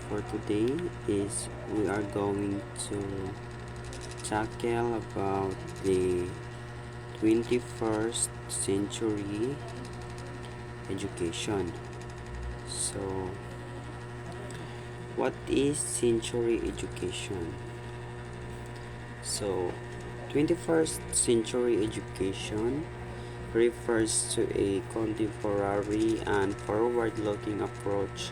for today is we are going to tackle about the 21st century education. So, what is century education? So, 21st century education refers to a contemporary and forward-looking approach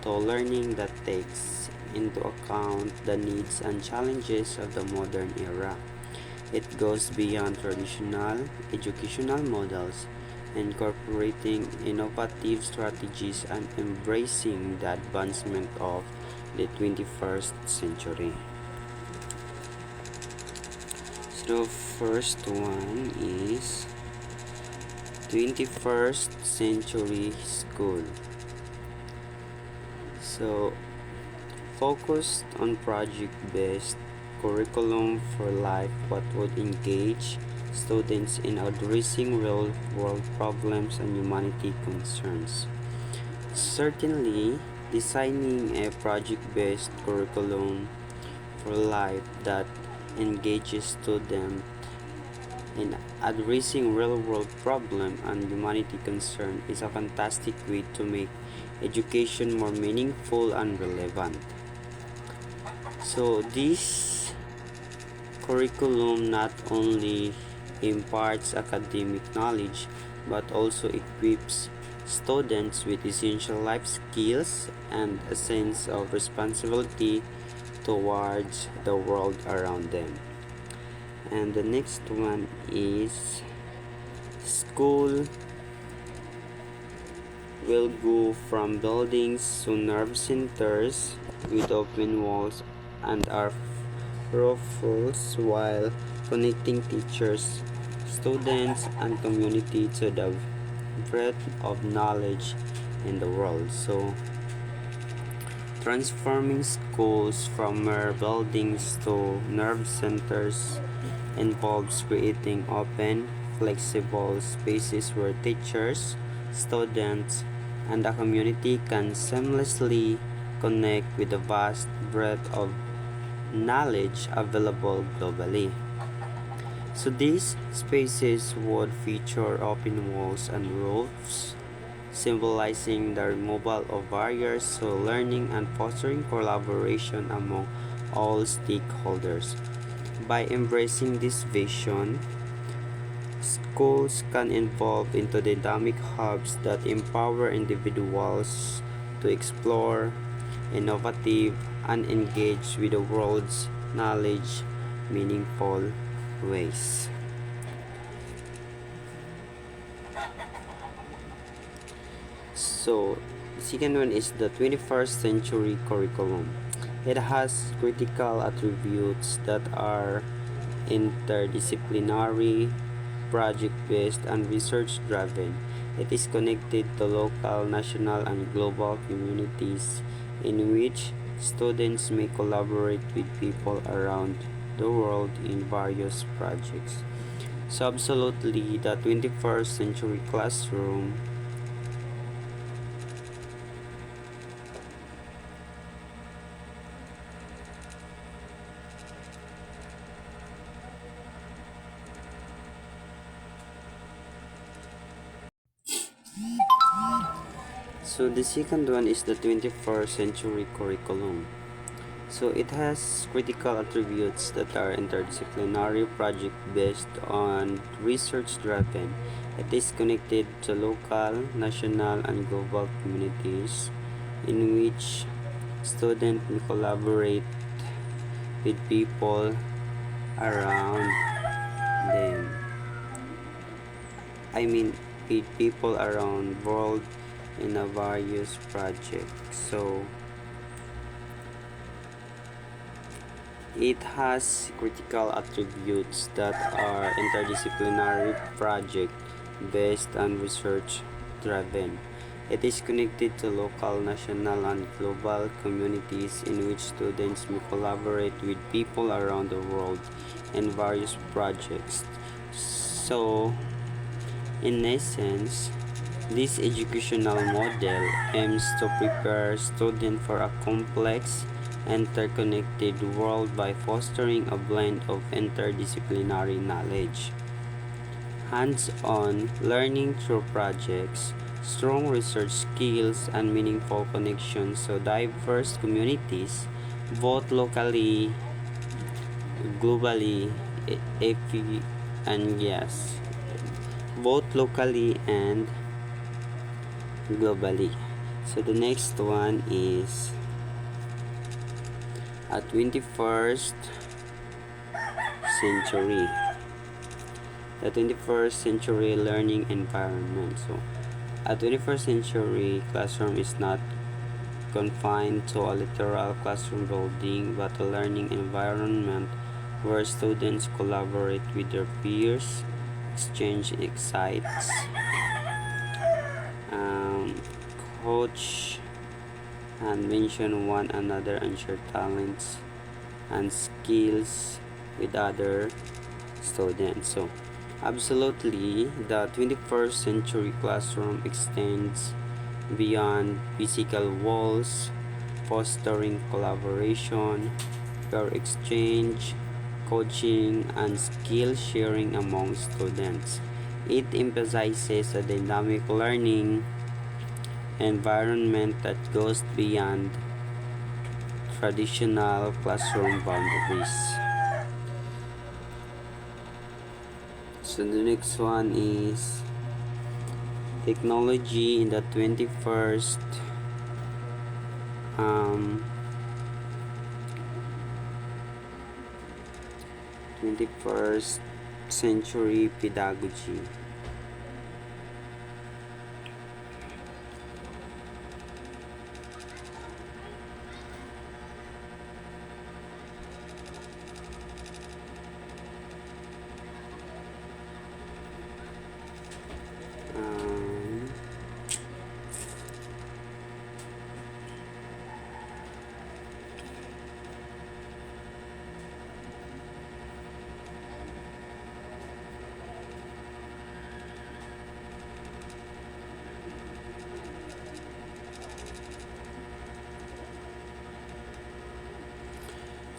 to learning that takes into account the needs and challenges of the modern era. It goes beyond traditional educational models, incorporating innovative strategies and embracing the advancement of the 21st century. So first one is 21st century school. So focused on project-based curriculum for life what would engage students in addressing real-world problems and humanity concerns. Certainly, designing a project-based curriculum for life that engages students in addressing real-world problem and humanity concern is a fantastic way to make education more meaningful and relevant. So this curriculum not only imparts academic knowledge but also equips students with essential life skills and a sense of responsibility towards the world around them. And the next one is school will go from buildings to nerve centers with open walls and are roofs while connecting teachers, students, and community to the breadth of knowledge in the world. So transforming schools from mere buildings to nerve centers involves creating open, flexible spaces where teachers, students, and the community can seamlessly connect with the vast breadth of knowledge available globally. So these spaces would feature open walls and roofs, symbolizing the removal of barriers to learning and fostering collaboration among all stakeholders. By embracing this vision, schools can evolve into dynamic hubs that empower individuals to explore, innovative, and engage with the world's knowledge meaningful ways. So, the second one is the 21st century curriculum. It has critical attributes that are interdisciplinary, project-based, and research-driven. It is connected to local, national, and global communities in which students may collaborate with people around the world in various projects. So absolutely, the 21st century classroom So the second one is the 21st century curriculum. So it has critical attributes that are interdisciplinary, project-based, and research-driven. It is connected to local, national, and global communities in which students may collaborate with people around them. With people around world in a various projects. So it has critical attributes that are interdisciplinary, project based, and research driven. It is connected to local, national, and global communities in which students may collaborate with people around the world in various projects. So in essence, This educational model aims to prepare students for a complex, interconnected world by fostering a blend of interdisciplinary knowledge, hands-on learning through projects, strong research skills, and meaningful connections to diverse communities, both locally, globally, if and yes, both locally and globally. So the next one is a 21st century. The 21st century learning environment. So a 21st century classroom is not confined to a literal classroom building but a learning environment where students collaborate with their peers, exchange insights, um, coach and mention one another and share talents and skills with other students. So absolutely, the 21st century classroom extends beyond physical walls, fostering collaboration, peer exchange, coaching, and skill sharing among students. It emphasizes a dynamic learning environment that goes beyond traditional classroom boundaries. So the next one is technology in the um, 21st century pedagogy. Um,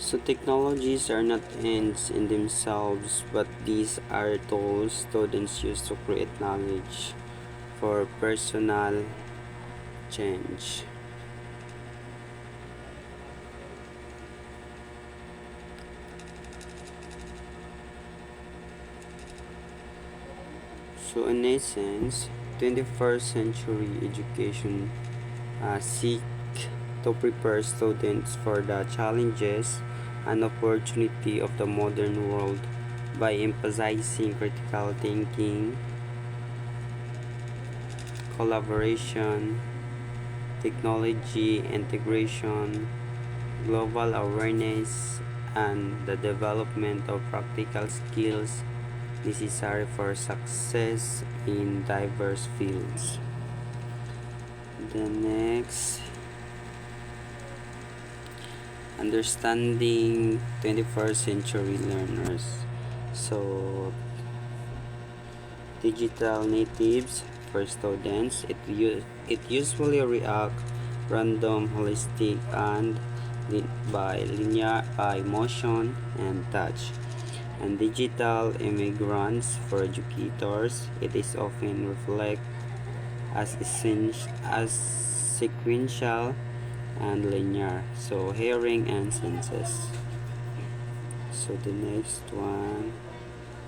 so technologies are not ends in themselves, but these are tools students use to create knowledge for personal change. So in essence, 21st century education seek to prepare students for the challenges and opportunity of the modern world by emphasizing critical thinking, collaboration, technology integration, global awareness, and the development of practical skills necessary for success in diverse fields. The next, understanding 21st century learners. So digital natives for students, it usually react random, holistic, and by linear by motion and touch. And digital immigrants for educators, it is often reflect as sequential and linear. So hearing and senses. So the next one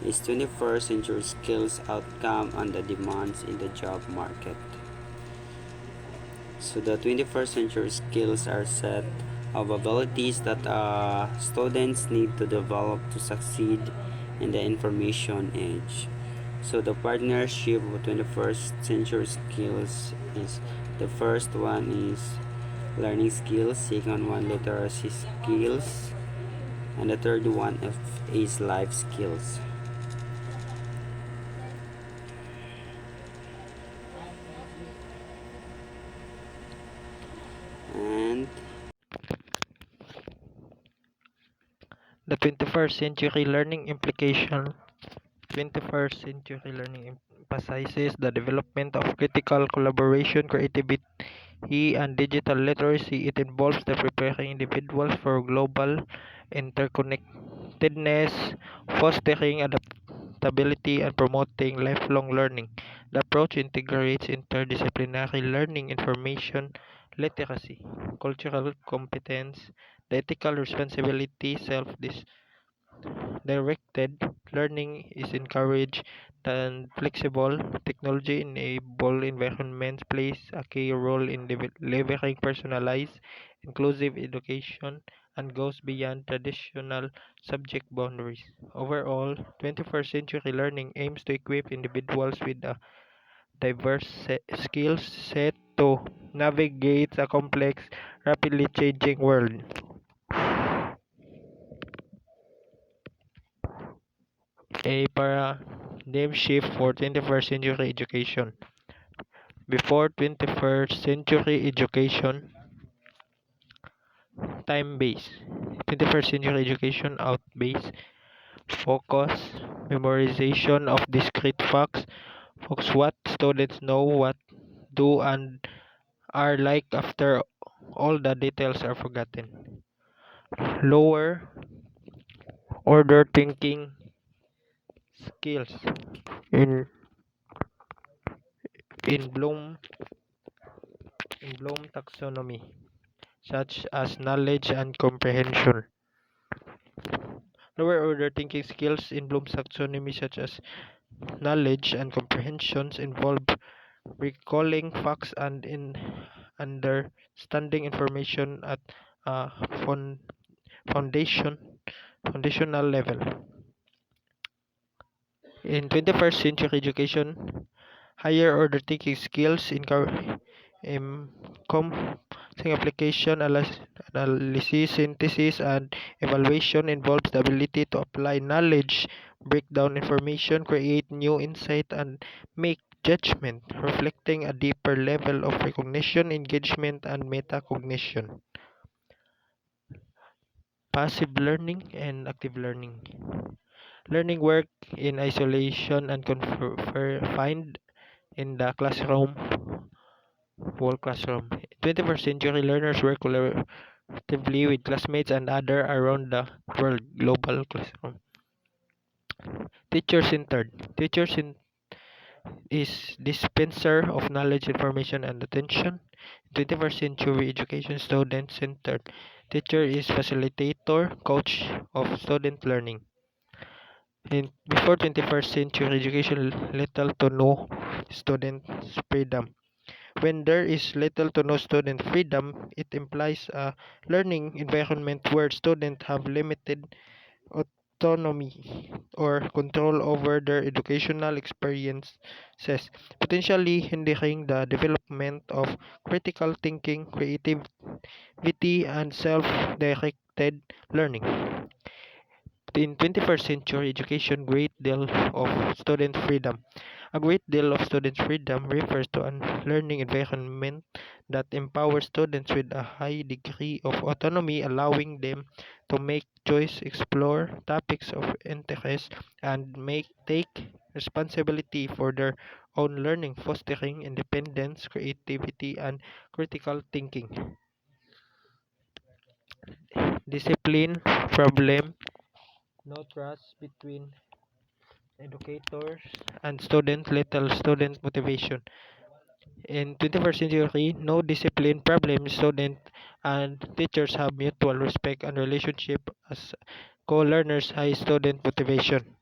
is 21st century skills outcome and the demands in the job market. So the 21st century skills are set of abilities that students need to develop to succeed in the information age. So the partnership of 21st century skills is, the first one is learning skills, second one literacy skills, and the third one is life skills. And The 21st century learning implication. 21st century learning emphasizes the development of critical collaboration, creativity, and digital literacy. It involves the preparing individuals for global interconnectedness, fostering adaptability, and promoting lifelong learning. The approach integrates interdisciplinary learning, information literacy, cultural competence, the ethical responsibility, directed learning is encouraged and flexible technology-enabled environments plays a key role in delivering personalized, inclusive education and goes beyond traditional subject boundaries. Overall, 21st century learning aims to equip individuals with a diverse skill set to navigate a complex, rapidly changing world. A paradigm shift for 21st century education. Before 21st century education, time-based. 21st century education out-based, focus, memorization of discrete facts, focus what students know, what do and are like after all the details are forgotten. Lower order thinking skills in in Bloom taxonomy, such as knowledge and comprehension. Lower order thinking skills in Bloom's taxonomy, such as knowledge and comprehensions, involve recalling facts and in understanding information at a foundation foundational level. In 21st century education, higher order thinking skills encompassing application, analysis, synthesis, and evaluation involves the ability to apply knowledge, break down information, create new insight, and make judgment, reflecting a deeper level of recognition, engagement, and metacognition. Passive learning and active learning. Learning work in isolation and confined in the whole classroom. 21st century learners work collaboratively with classmates and others around the world. Global classroom. Teacher centered. Is dispenser of knowledge, information, and attention. 21st century education student centered. Teacher is facilitator, coach of student learning. In before 21st century education, little to no student freedom. When there is little to no student freedom, it implies a learning environment where students have limited autonomy or control over their educational experiences, potentially hindering the development of critical thinking, creativity, and self-directed learning. In 21st century education, great deal of student freedom. A great deal of student freedom refers to a learning environment that empowers students with a high degree of autonomy, allowing them to make choice, explore topics of interest, and take responsibility for their own learning, fostering independence, creativity, and critical thinking. Discipline, problem, no trust between educators and students, little student motivation. In 21st century, no discipline problem, students and teachers have mutual respect and relationship as co-learners, high student motivation.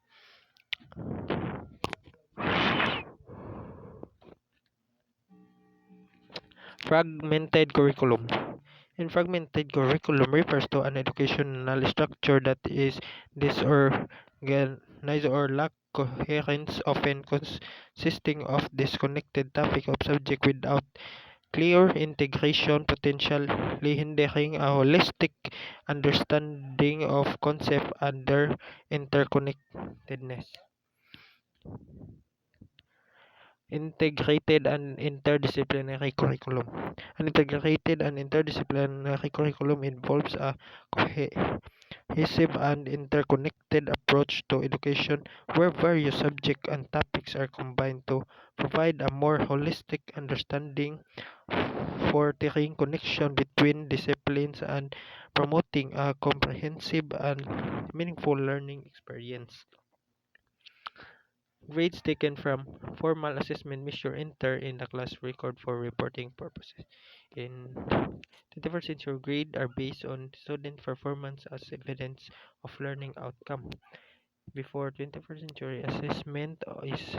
Fragmented curriculum. In fragmented curriculum refers to an educational structure that is disorganized or lack coherence, often consisting of disconnected topic of subject without clear integration, potentially hindering a holistic understanding of concept and their interconnectedness. Integrated and interdisciplinary curriculum. An integrated and interdisciplinary curriculum involves a cohesive and interconnected approach to education where various subjects and topics are combined to provide a more holistic understanding, fostering connection between disciplines and promoting a comprehensive and meaningful learning experience. Grades taken from formal assessment measure enter in the class record for reporting purposes. In 21st century, grades are based on student performance as evidence of learning outcome. Before 21st century, assessment is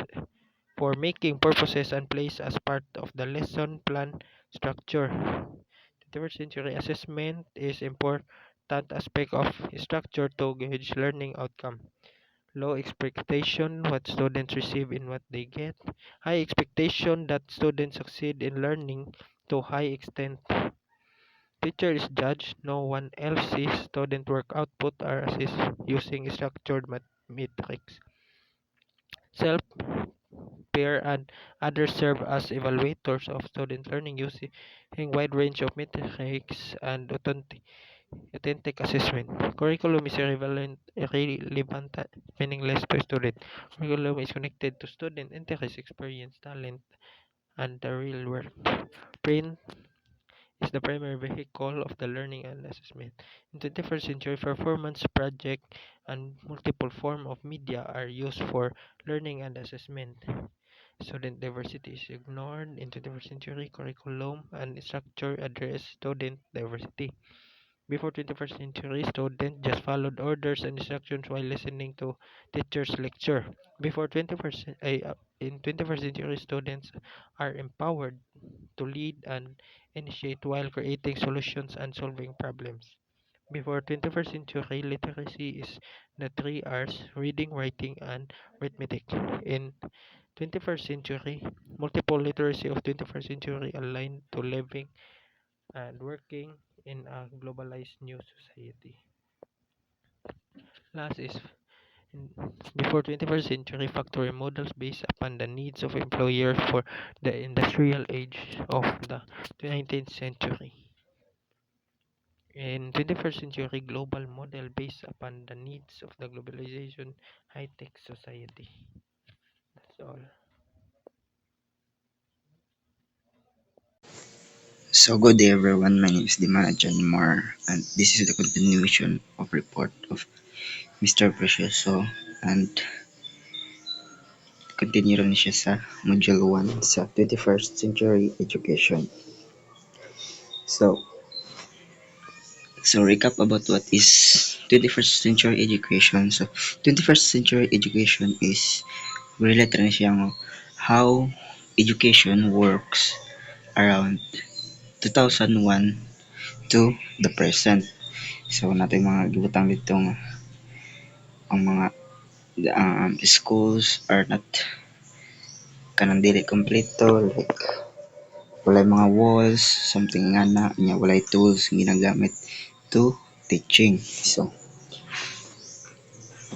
for making purposes and placed as part of the lesson plan structure. 21st century assessment is important aspect of structure to gauge learning outcome. Low expectation what students receive in what they get. High expectation that students succeed in learning to high extent. Teacher is judged. No one else sees student work output are assessed using structured metrics. Self, peer, and others serve as evaluators of student learning using wide range of metrics and authentic assessment. Curriculum is irrelevant, meaningless to student. Curriculum is connected to student interest, experience, talent, and the real world. Brain is the primary vehicle of the learning and assessment. In 21st century, performance project and multiple form of media are used for learning and assessment. Student diversity is ignored in 21st century curriculum and structure address student diversity. Before 21st century, students just followed orders and instructions while listening to teachers' lecture. Before 21st, in 21st century, students are empowered to lead and initiate while creating solutions and solving problems. Before 21st century, literacy is the three R's, reading, writing, and arithmetic. In 21st century, multiple literacy of 21st century aligned to living and working in a globalized new society. Last is in, before 21st century factory models based upon the needs of employers for the industrial age of the 19th century. In 21st century global model based upon the needs of the globalization high-tech society. That's all. So good day everyone, my name is Dimana Janmar and this is the continuation of report of Mr. Precioso and continue rin siya sa Module 1 sa 21st Century Education. So, recap about what is 21st Century Education. So, 21st Century Education is relate rin siyang how education works around 2001 to the present. So, natin mga gibutang ditong ang mga schools are not kanang dili kompleto like walay mga walls something nga na nya walay tools ginagamit to teaching. So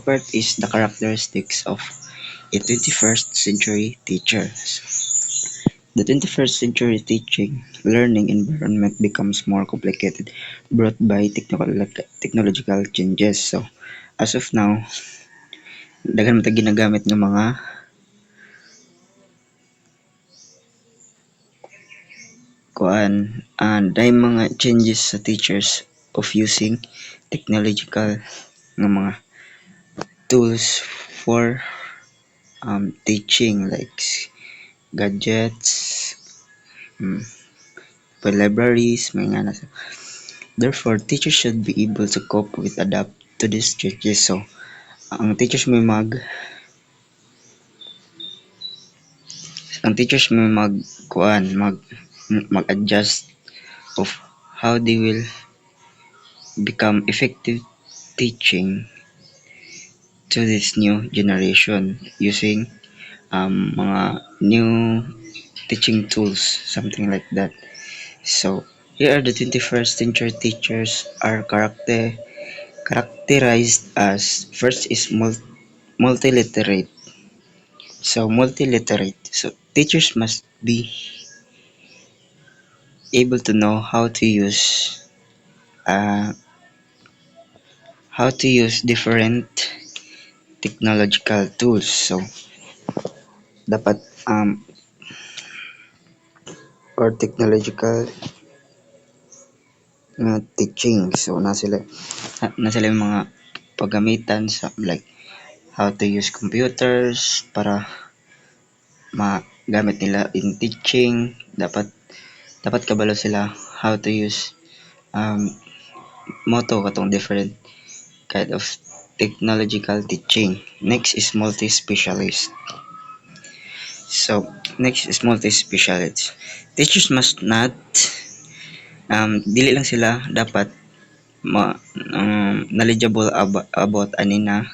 part is the characteristics of a 21st century teacher. The 21st century teaching learning environment becomes more complicated brought by technological changes. So as of now daghan man ta ginagamit nga mga kuan and dahil mga changes sa teachers of using technological nga mga tools for teaching like gadgets, um, for libraries, may nga na. Therefore, teachers should be able to cope with adapt to these changes. So, ang teachers may mag kuan mag-adjust of how they will become effective teaching to this new generation using mga new teaching tools, something like that. So, here are the 21st century teachers are characterized as first is multiliterate. So, multiliterate. So, teachers must be able to know uh, how to use different technological tools. So dapat or technological teaching. So na sila yung mga paggamitan sa like how to use computers para magamit nila in teaching. Dapat kabalo sila how to use um, moto katong different kind of technological teaching. Next is multi-specialist. So, next is multi-specialist. Teachers must not, dili lang sila dapat knowledgeable about anina,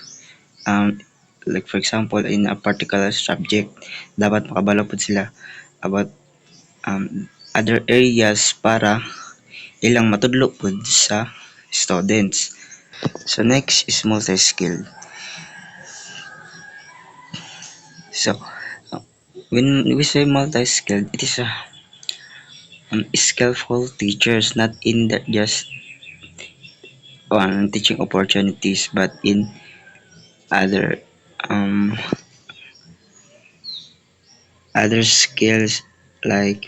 um, like for example, in a particular subject, dapat makabalo po sila about other areas para ilang matudlo po sa students. So, next is multi-skill. So, uh, when we say multi-skilled, it is a skillful teachers, not in that just on teaching opportunities, but in other um, other skills like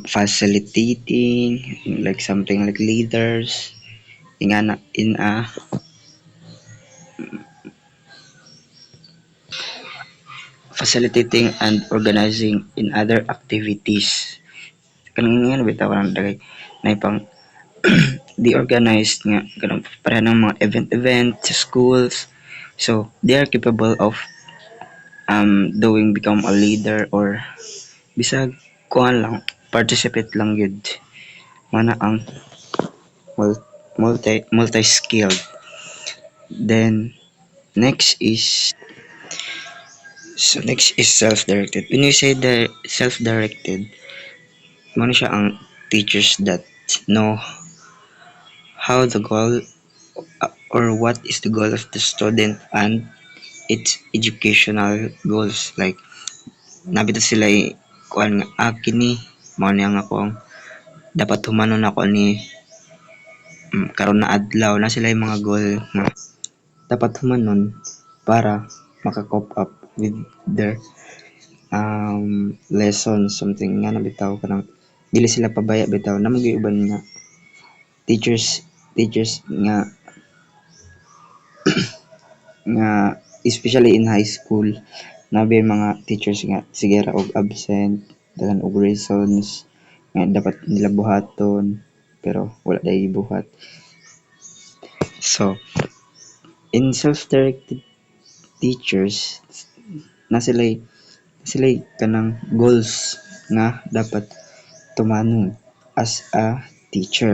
facilitating, like something like leaders, in a facilitating and organizing in other activities. Kanang nga bitaw ang dagay na pang di organized nga kanang pareha ng mga event sa schools. So they are capable of doing become a leader or bisag kuan lang participate lang yun mana ang multi skilled. Then next is self directed. When you say the self directed, mo siya ang teachers that know how the goal or what is the goal of the student and its educational goals, like nabito sila kuan nga kini mao ni ang akong dapat humanon ako ni karon na adlaw na sila yung mga goal nga dapat humanon para maka-cope up with their lesson something nga nabitaw kanang dili sila pabaya bitaw na uban nga teachers nga especially in high school nabi mga teachers nga sige ra og absent dalan og reasons nga dapat nila buhaton pero wala dai buhat. So in self-directed teachers na sila kanang goals nga dapat tumanong as a teacher.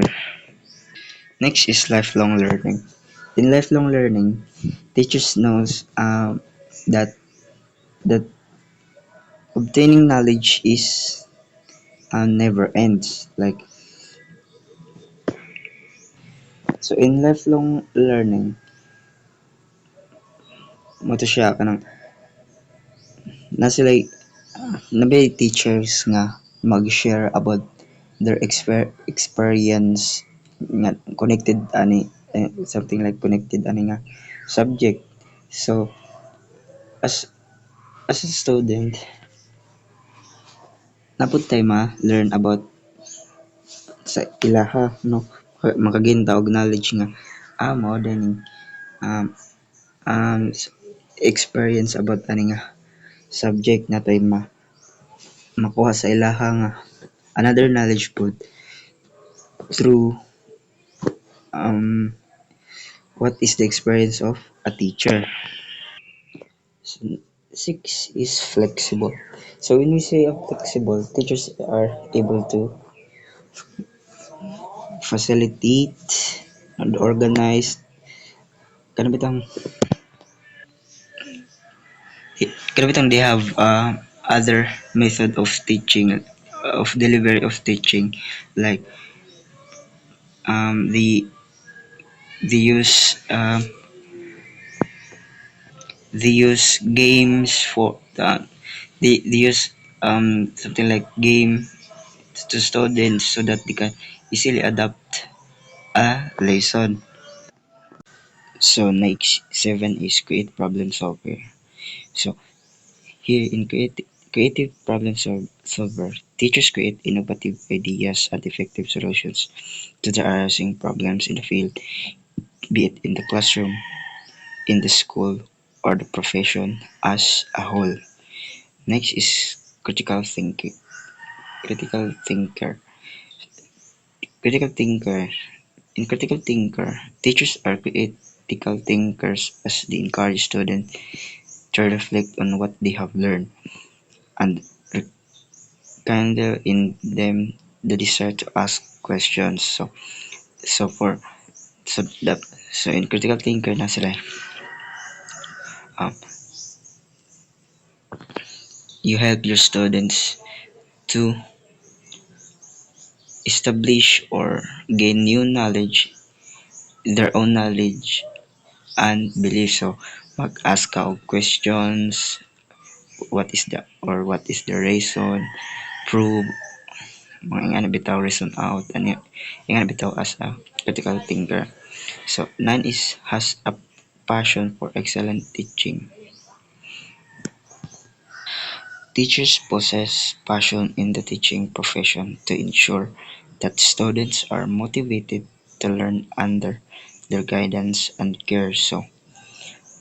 Next is lifelong learning. In lifelong learning, teachers knows that that obtaining knowledge is never ends. Like so, in lifelong learning, mo to siya kanang na sila nabay teachers nga mag-share about their experience nga connected ani something like connected ani nga subject. So as a student napud tay ma learn about sa ilaha no makaginta og knowledge nga mao dining um, um experience about ani nga subject na tay makuha sa ilaha nga another knowledge pod through um what is the experience of a teacher. So, six is flexible. So when we say of flexible, teachers are able to facilitate and organize. Kana bitang they have other method of teaching of delivery of teaching like the use they use games for they use something like game to students so that they can easily adapt a lesson. So next 7 is create problem solver. So here in creative problem solver, teachers create innovative ideas and effective solutions to the arising problems in the field, be it in the classroom, in the school, or the profession as a whole. Next is critical thinking. Critical thinker. Critical thinker. In critical thinker, teachers are critical thinkers as they encourage students to reflect on what they have learned and rekindle in them the desire to ask questions. So for so that so in critical thinker na sila um, you help your students to establish or gain new knowledge, their own knowledge and belief. So mag-ask ka og questions, what is the reason, prove, mga nga bitaw reason out, and nga bitaw as a critical thinker. So 9 is has a passion for excellent teaching. Teachers possess passion in the teaching profession to ensure that students are motivated to learn under their guidance and care. So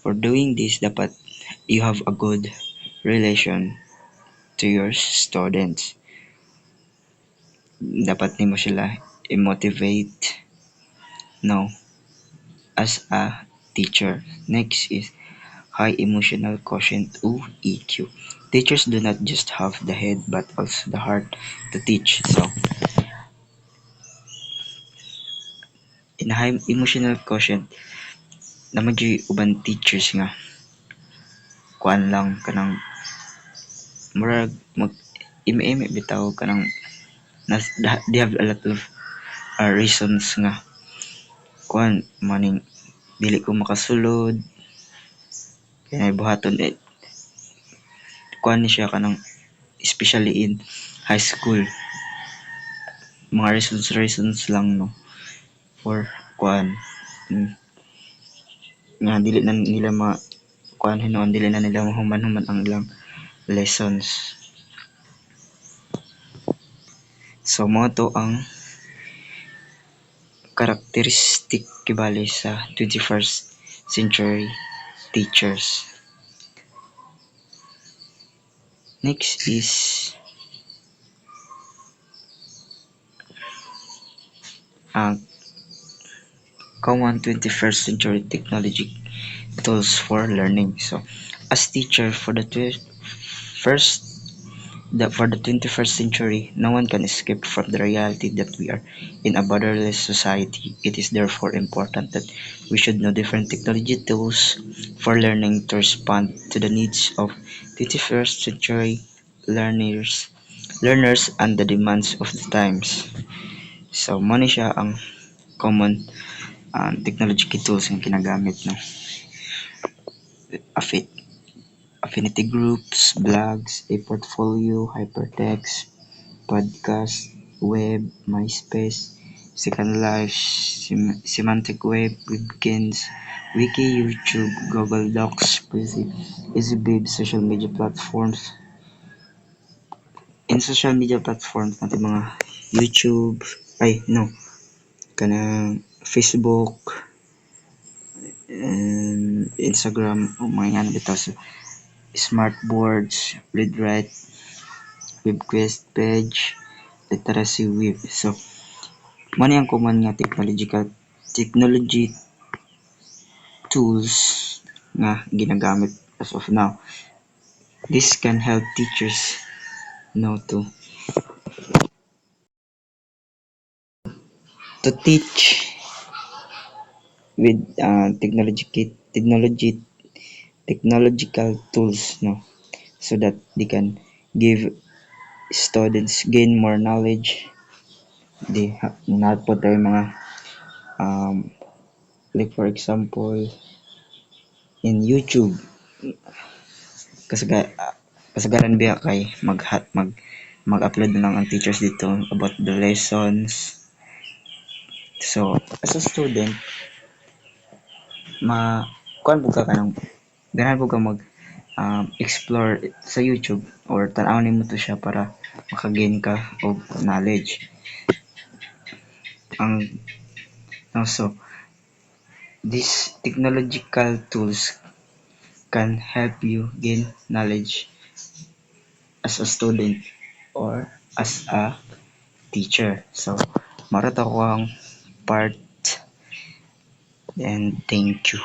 for doing this, dapat you have a good relation to your students. Dapat nimo sila i-motivate, no, as a teacher. Next is high emotional quotient o EQ. Teachers do not just have the head but also the heart to teach. So, in high emotional quotient, naman uban teachers nga kuan lang kanang murag mag ime-ime bitaw kanang they have a lot of reasons nga kuan maning dili ko makasulod kaya buhaton kuan ni siya kanang especially in high school mga reasons lang no for kuan mm, nga dili na nila ma kuan hinuon dili na nila mahuman-human ang ilang lessons. So mo to ang karakteristik kibali sa 21st century teachers. Next is ang common 21st century technology tools for learning. So as teacher for the first for the 21st century, no one can escape from the reality that we are in a borderless society. It is therefore important that we should know different technology tools for learning to respond to the needs of 21st century learners and the demands of the times. So, mo ni siya ang common technology tools nga ginagamit no. Affi- Affinity groups, blogs, a portfolio, hypertext, podcast, web, MySpace, Second Life, Semantic Web, Webkins, Wiki, YouTube, Google Docs, EasyBib, social media platforms. In social media platforms natin mga YouTube, ay no, kanang Facebook, and Instagram, o mga nga bitaw sa smartboards, ReadWrite, WebQuest page, literacy web. So, mo ang common nga technology tools nga ginagamit as of now. This can help teachers know to teach with technological tools no so that they can give students gain more knowledge. They not po tayo mga um, like for example in YouTube kasaga, kasagaran biya kay mag-upload na lang ang teachers dito about the lessons. So as a student ma kuan pud ka kanang ganahan pud ka mag explore sa YouTube or tan-awon nimo to siya para maka-gain ka og knowledge. Ang also, these technological tools can help you gain knowledge as a student or as a teacher. So, mara to ko ang part and thank you.